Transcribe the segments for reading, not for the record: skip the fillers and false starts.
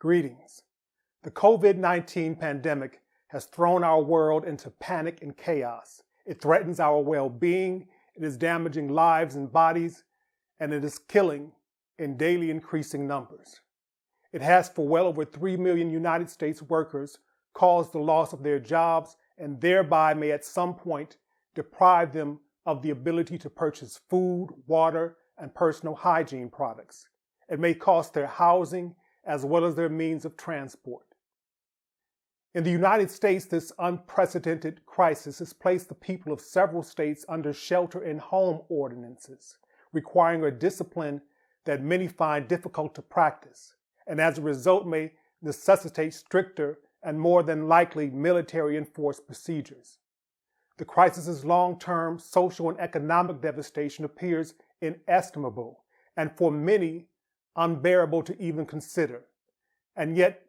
Greetings. The COVID-19 pandemic has thrown our world into panic and chaos. It threatens our well-being, it is damaging lives and bodies, and it is killing in daily increasing numbers. It has, for well over 3 million United States workers, caused the loss of their jobs and thereby may at some point deprive them of the ability to purchase food, water, and personal hygiene products. It may cost their housing as well as their means of transport. In the United States, this unprecedented crisis has placed the people of several states under shelter-in-home ordinances, requiring a discipline that many find difficult to practice, and as a result may necessitate stricter and more than likely military-enforced procedures. The crisis's long-term social and economic devastation appears inestimable, and for many, unbearable to even consider. And yet,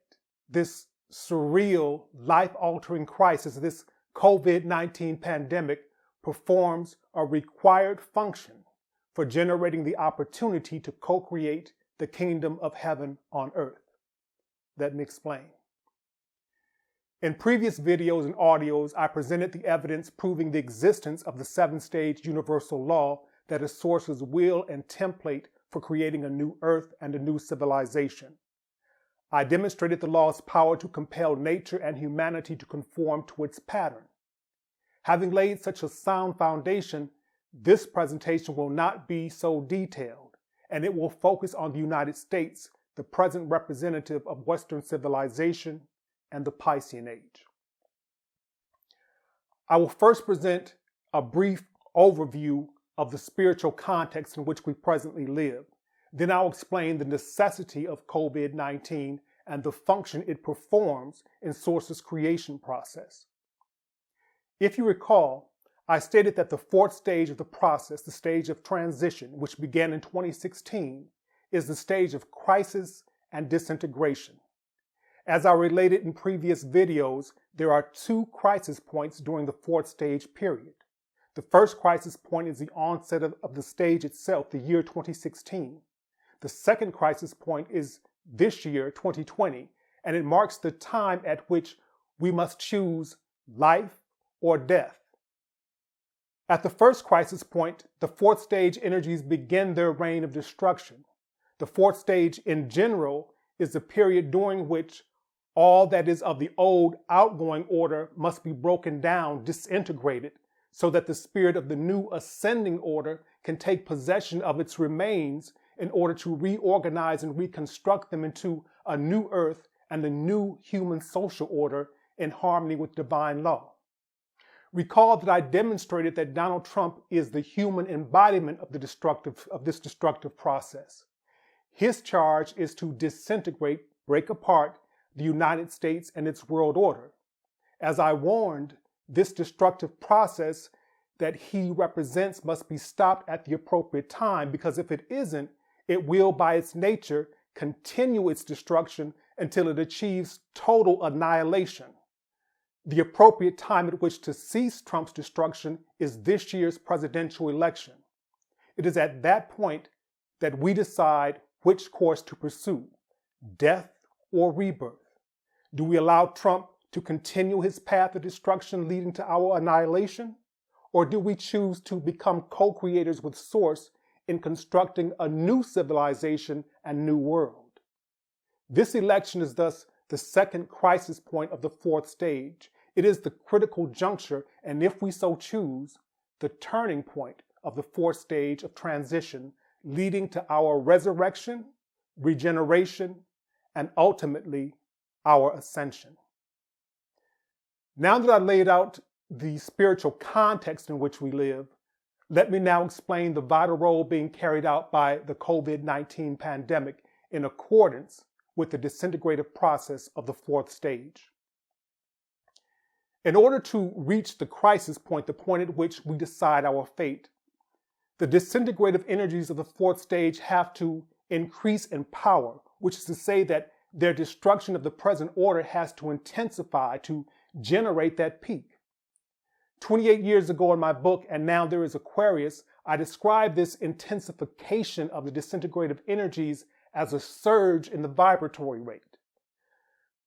this surreal, life-altering crisis, this COVID-19 pandemic, performs a required function for generating the opportunity to co-create the kingdom of heaven on earth. Let me explain. In previous videos and audios, I presented the evidence proving the existence of the 7-stage universal law that is Source's will and template for creating a new earth and a new civilization. I demonstrated the law's power to compel nature and humanity to conform to its pattern. Having laid such a sound foundation, this presentation will not be so detailed, and it will focus on the United States, the present representative of Western civilization and the Piscean Age. I will first present a brief overview of the spiritual context in which we presently live. Then I'll explain the necessity of COVID-19 and the function it performs in Source's creation process. If you recall, I stated that the fourth stage of the process, the stage of transition, which began in 2016, is the stage of crisis and disintegration. As I related in previous videos, there are 2 crisis points during the fourth stage period. The first crisis point is the onset of the stage itself, the year 2016. The second crisis point is this year, 2020, and it marks the time at which we must choose life or death. At the first crisis point, the fourth stage energies begin their reign of destruction. The fourth stage in general is the period during which all that is of the old outgoing order must be broken down, disintegrated, so that the spirit of the new ascending order can take possession of its remains in order to reorganize and reconstruct them into a new earth and a new human social order in harmony with divine law. Recall that I demonstrated that Donald Trump is the human embodiment of this destructive process. His charge is to disintegrate, break apart the United States and its world order. As I warned, this destructive process that he represents must be stopped at the appropriate time, because if it isn't, it will by its nature continue its destruction until it achieves total annihilation. The appropriate time at which to cease Trump's destruction is this year's presidential election. It is at that point that we decide which course to pursue, death or rebirth. Do we allow Trump to continue his path of destruction leading to our annihilation? Or do we choose to become co-creators with Source in constructing a new civilization and new world? This election is thus the second crisis point of the fourth stage. It is the critical juncture, and if we so choose, the turning point of the fourth stage of transition, leading to our resurrection, regeneration, and ultimately our ascension. Now that I laid out the spiritual context in which we live, let me now explain the vital role being carried out by the COVID-19 pandemic in accordance with the disintegrative process of the fourth stage. In order to reach the crisis point, the point at which we decide our fate, the disintegrative energies of the fourth stage have to increase in power, which is to say that their destruction of the present order has to intensify to generate that peak. 28 years ago in my book, And Now There is Aquarius, I described this intensification of the disintegrative energies as a surge in the vibratory rate.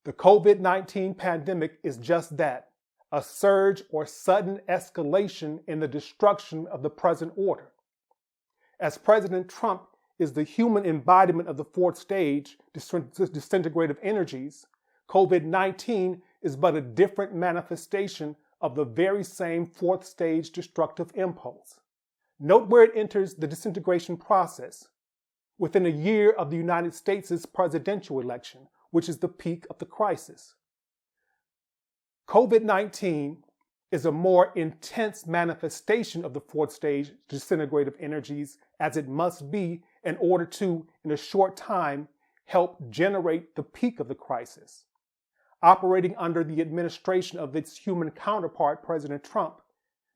The COVID-19 pandemic is just that, a surge or sudden escalation in the destruction of the present order. As President Trump is the human embodiment of the fourth stage, disintegrative energies, COVID-19 is but a different manifestation of the very same fourth stage destructive impulse. Note where it enters the disintegration process, within a year of the United States' presidential election, which is the peak of the crisis. COVID-19 is a more intense manifestation of the fourth stage disintegrative energies, as it must be in order to, in a short time, help generate the peak of the crisis. Operating under the administration of its human counterpart, President Trump,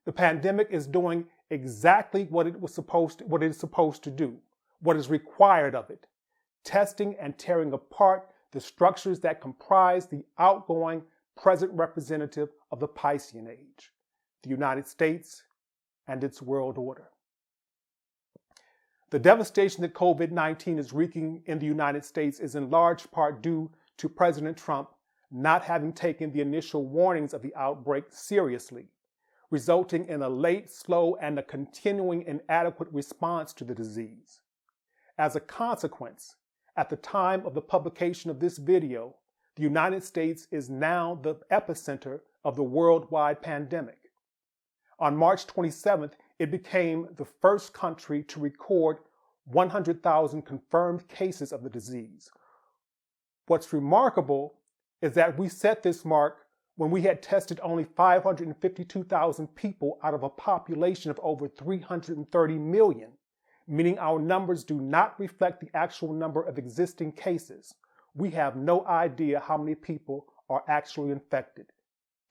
the pandemic is doing exactly what it is supposed to do, what is required of it, testing and tearing apart the structures that comprise the outgoing present representative of the Piscean age, the United States and its world order. The devastation that COVID-19 is wreaking in the United States is in large part due to President Trump not having taken the initial warnings of the outbreak seriously, resulting in a late, slow, and a continuing inadequate response to the disease. As a consequence, at the time of the publication of this video, the United States is now the epicenter of the worldwide pandemic. On March 27th, it became the first country to record 100,000 confirmed cases of the disease. What's remarkable is that we set this mark when we had tested only 552,000 people out of a population of over 330 million, meaning our numbers do not reflect the actual number of existing cases. We have no idea how many people are actually infected.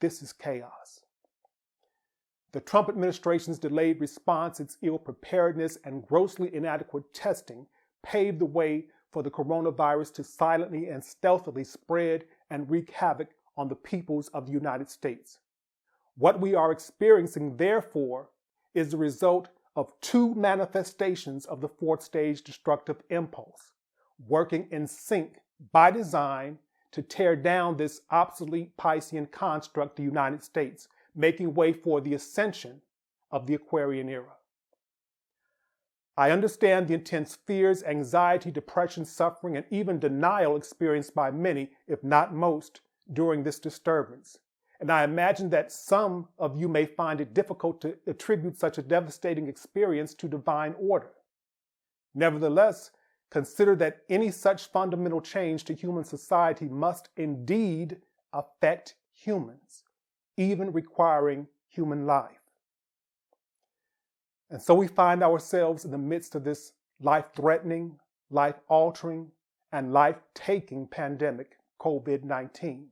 This is chaos. The Trump administration's delayed response, its ill preparedness, and grossly inadequate testing paved the way for the coronavirus to silently and stealthily spread and wreak havoc on the peoples of the United States. What we are experiencing, therefore, is the result of two manifestations of the fourth stage destructive impulse, working in sync by design to tear down this obsolete Piscean construct, the United States, making way for the ascension of the Aquarian era. I understand the intense fears, anxiety, depression, suffering, and even denial experienced by many, if not most, during this disturbance. And I imagine that some of you may find it difficult to attribute such a devastating experience to divine order. Nevertheless, consider that any such fundamental change to human society must indeed affect humans, even requiring human life. And so we find ourselves in the midst of this life-threatening, life-altering, and life-taking pandemic, COVID-19.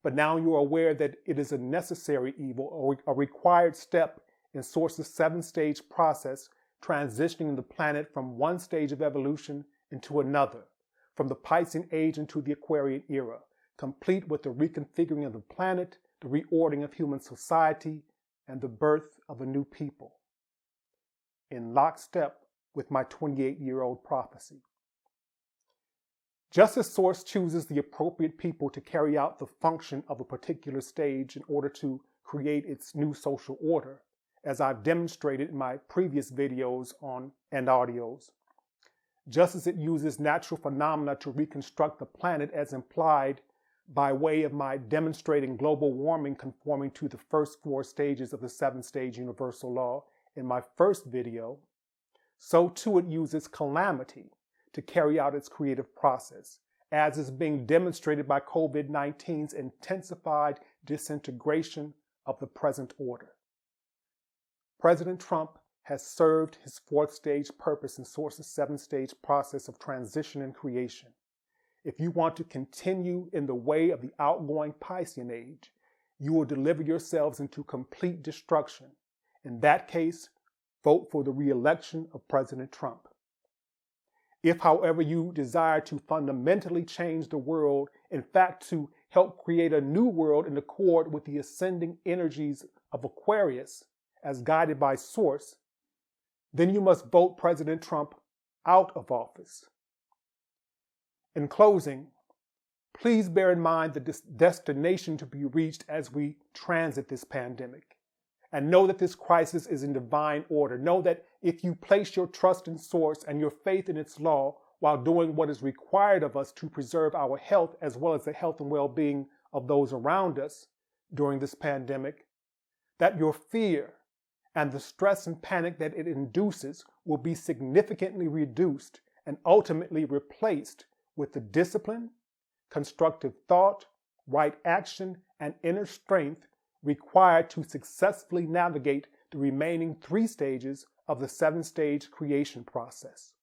But now you are aware that it is a necessary evil or a required step in Source's seven-stage process, transitioning the planet from one stage of evolution into another, from the Piscean age into the Aquarian era, complete with the reconfiguring of the planet, the reordering of human society, and the birth of a new people, in lockstep with my 28-year-old prophecy. Just as Source chooses the appropriate people to carry out the function of a particular stage in order to create its new social order, as I've demonstrated in my previous videos and audios, just as it uses natural phenomena to reconstruct the planet as implied by way of my demonstrating global warming conforming to the first four stages of the seven-stage universal law in my first video, so too it uses calamity to carry out its creative process, as is being demonstrated by COVID-19's intensified disintegration of the present order. President Trump has served his fourth stage purpose in Source's seven-stage process of transition and creation. If you want to continue in the way of the outgoing Piscean age, you will deliver yourselves into complete destruction. In that case, vote for the re-election of President Trump. If, however, you desire to fundamentally change the world, in fact, to help create a new world in accord with the ascending energies of Aquarius, as guided by Source, then you must vote President Trump out of office. In closing, Please bear in mind the destination to be reached as we transit this pandemic. And know that this crisis is in divine order. Know that if you place your trust in Source and your faith in its law while doing what is required of us to preserve our health as well as the health and well-being of those around us during this pandemic, that your fear and the stress and panic that it induces will be significantly reduced and ultimately replaced with the discipline, constructive thought, right action, and inner strength required to successfully navigate the remaining 3 stages of the 7-stage creation process.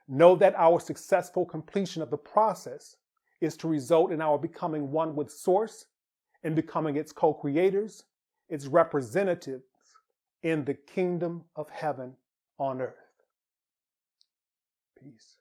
Know that our successful completion of the process is to result in our becoming one with Source and becoming its co-creators, its representatives in the kingdom of heaven on earth. Peace.